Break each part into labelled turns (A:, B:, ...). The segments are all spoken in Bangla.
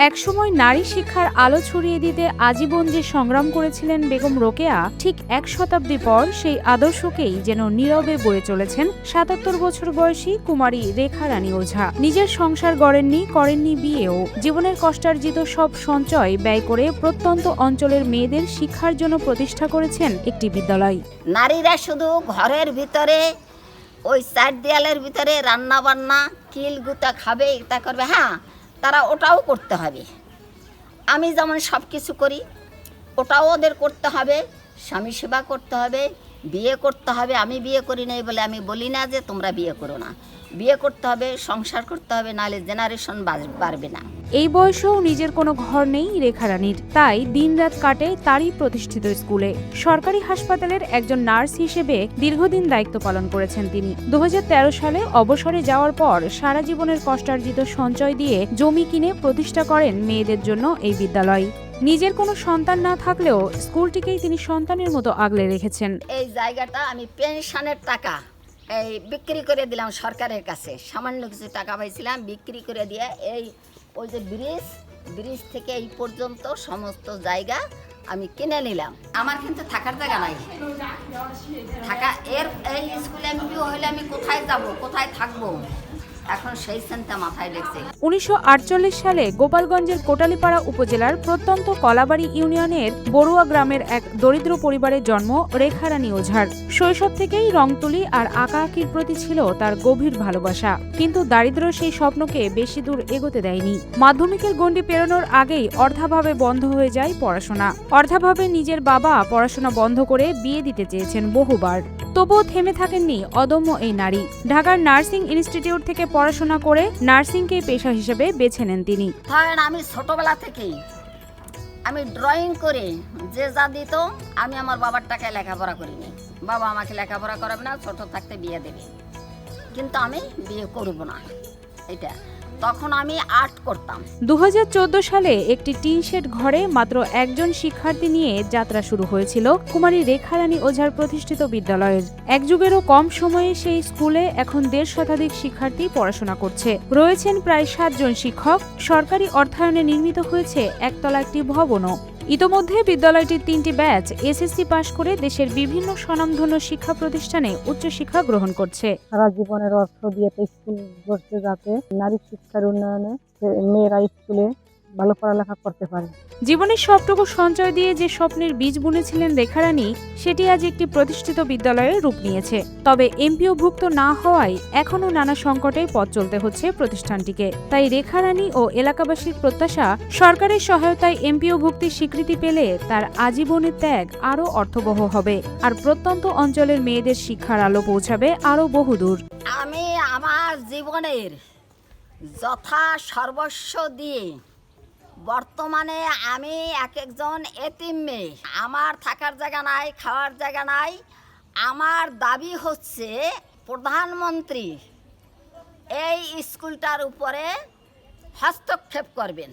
A: একসময় নারী শিক্ষার আলো ছড়িয়ে দিতে আজীবন যে সংগ্রাম করেছিলেন বেগম রোকেয়া, ঠিক এক শতাব্দী পর সেই আদর্শকেই যেন নীরবে বয়ে চলেছেন ৭৭ বছর বয়সী কুমারী রেখা রানী ওঝা। নিজের সংসার গড়েননি, করেননি বিয়েও। জীবনের কষ্টার্জিত সব সঞ্চয় ব্যয় করে প্রত্যন্ত অঞ্চলের মেয়েদের শিক্ষার জন্য প্রতিষ্ঠা করেছেন একটি বিদ্যালয়।
B: নারীরা শুধু ঘরের ভিতরে ওই চার দেয়ালের ভিতরে রান্না বান্না কিল গুতা খাবে, এটা করবে, হ্যাঁ তারা ওটাও করতে হবে। আমি যেমন সব কিছু করি ওটাও ওদের করতে হবে, স্বামী সেবা করতে হবে, বিয়ে করতে হবে। আমি বিয়ে করি নাই বলে আমি বলি না যে তোমরা বিয়ে করো না, বিয়ে করতে হবে, সংসার করতে হবে, নাহলে জেনারেশন বাড়বে না।
A: এই বয়সেও নিজের কোনো ঘর নেই রেখা রানীর, তাই দিনরাত কাটে তারই প্রতিষ্ঠিত স্কুলে। সরকারি হাসপাতালের একজন নার্স হিসেবে দীর্ঘদিন দায়িত্ব পালন করেছেন তিনি। ২০১৩ সালে অবসরে যাওয়ার পর সারা জীবনের কষ্টার্জিত সঞ্চয় দিয়ে জমি কিনে প্রতিষ্ঠা করেন মেয়েদের জন্য এই বিদ্যালয়। নিজের কোনো সন্তান না থাকলেও স্কুলটিকেই তিনি সন্তানের মতো আগলে রেখেছেন।
B: এই জায়গাটা আমি পেনশনের টাকা এই বিক্রি করে দিলাম সরকারের কাছে, সামান্য কিছু টাকা পাইছিলাম, বিক্রি করে দিয়ে এই ওই যে ব্রিজ থেকে এই পর্যন্ত সমস্ত জায়গা আমি কিনে নিলাম। আমার কিন্তু থাকার জায়গা নাই, এই স্কুলে আমি হইলে আমি কোথায় যাব, কোথায় থাকবো, এখন সেই চিন্তা মাথায় লেগেছে।
A: ১৯৪৮ সালে গোপালগঞ্জের কোটালীপাড়া উপজেলার প্রত্যন্ত কলাবাড়ি ইউনিয়নের বড়ুয়া গ্রামের এক দরিদ্র পরিবারে জন্ম রেখা রানী ওঝার। শৈশব থেকেই রংতুলি আর আঁকাআঁকির প্রতি ছিল তার গভীর ভালোবাসা, কিন্তু দারিদ্র্য সেই স্বপ্নকে বেশি দূর এগোতে দেয়নি। মাধ্যমিকের গণ্ডি পেরোনোর আগেই অর্ধাভাবে বন্ধ হয়ে যায় পড়াশোনা। অর্ধাভাবে নিজের বাবা পড়াশোনা বন্ধ করে বিয়ে দিতে চেয়েছেন বহুবার, তবুও থেমে থাকেননি অদম্য এই নারী। ঢাকার নার্সিং ইনস্টিটিউট থেকে পড়াশোনা করে নার্সিংকে পেশা হিসেবে বেছে নেন তিনি।
B: আমি ছোটবেলা থেকেই আমি ড্রয়িং করে যে যা দিত আমি আমার বাবার টাকায় লেখাপড়া করিনি। বাবা আমাকে লেখাপড়া করাবে না, ছোট থাকতে বিয়ে দেবে, কিন্তু আমি বিয়ে করব না, এটা তখন আমি আর্ট করতাম।
A: ২০১৪ সালে একটি টিন শেড ঘরে মাত্র একজন শিক্ষার্থী নিয়ে যাত্রা শুরু হয়েছিল কুমারী রেখা রানী ওঝার প্রতিষ্ঠিত বিদ্যালয়ের। এক যুগেরও কম সময়ে সেই স্কুলে এখন ১৫০ শতাধিক শিক্ষার্থী পড়াশোনা করছে। রয়েছেন প্রায় ৭ জন শিক্ষক। সরকারি অর্থায়নে নির্মিত হয়েছে একতলা একটি ভবনও। ইতোমধ্যে বিদ্যালয়টির ৩টি ব্যাচ এসএসসি পাশ করে দেশের বিভিন্ন স্বনামধন্য শিক্ষা প্রতিষ্ঠানে উচ্চশিক্ষা গ্রহণ করছে।
C: সারা জীবনের অর্থ দিয়ে স্কুল গড়ছে যাতে নারী শিক্ষার উন্নয়নে মেয়েরা স্কুলে ভালো পড়ালেখা করতে পারে।
A: জীবনের সবটুকু সঞ্চয় দিয়ে যে স্বপ্নের বীজ বুনেছিলেন রেখা রানী, সেটি আজ একটি প্রতিষ্ঠিত বিদ্যালয়ে রূপ নিয়েছে। তবে এমপিওভুক্ত না হওয়ায় এখনও নানা সংকটে পথ চলতে হচ্ছে প্রতিষ্ঠানটিকে। তাই রেখা রানী ও এলাকাবাসীর প্রত্যাশা, সরকারের সহায়তায় এমপিওভুক্তির স্বীকৃতি পেলে তার আজীবনের ত্যাগ আরও অর্থবহ হবে, আর প্রত্যন্ত অঞ্চলের মেয়েদের শিক্ষার আলো পৌঁছাবে আরও বহুদূর।
B: আমি আমার জীবনের যথা সর্বস্ব দিয়ে বর্তমানে আমি একজন এতিম মেয়ে, আমার থাকার জায়গা নাই, খাওয়ার জায়গা নাই। আমার দাবি হচ্ছে প্রধানমন্ত্রী এই স্কুলটার উপরে হস্তক্ষেপ করবেন,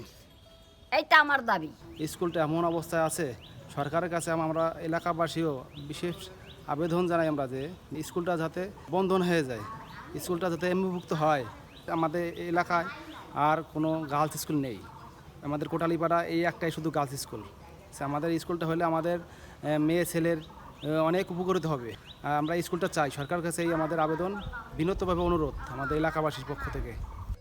B: এইটা আমার দাবি।
D: স্কুলটা এমন অবস্থায় আছে, সরকারের কাছে আমরা এলাকাবাসীও বিশেষ আবেদন জানাই আমরা যে স্কুলটা যাতে বন্ধন হয়ে যায়, স্কুলটা যাতে এমপিওভুক্ত হয়। আমাদের এলাকায় আর কোনো গার্লস স্কুল নেই, আমাদের কোটালীপাড়া এই একটাই শুধু গার্লস স্কুল। আমাদের স্কুলটা হলে আমাদের মেয়ে ছেলের অনেক উপকৃত হবে। আমরা স্কুলটা চাই, সরকারের কাছে এই আমাদের আবেদন, বিনীতভাবে অনুরোধ আমাদের এলাকাবাসীর পক্ষ থেকে।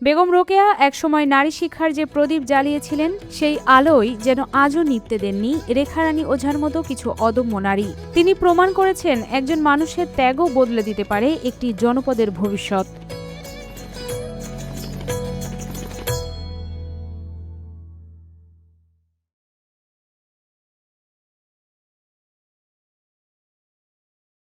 A: বেগম রোকেয়া একসময় নারী শিক্ষার যে প্রদীপ জ্বালিয়েছিলেন, সেই আলোয় যেন আজও নিভতে দেননি রেখা রানী ওঝার মতো কিছু অদম্য নারী। তিনি প্রমাণ করেছেন একজন মানুষের ত্যাগও বদলে দিতে পারে একটি জনপদের ভবিষ্যৎ।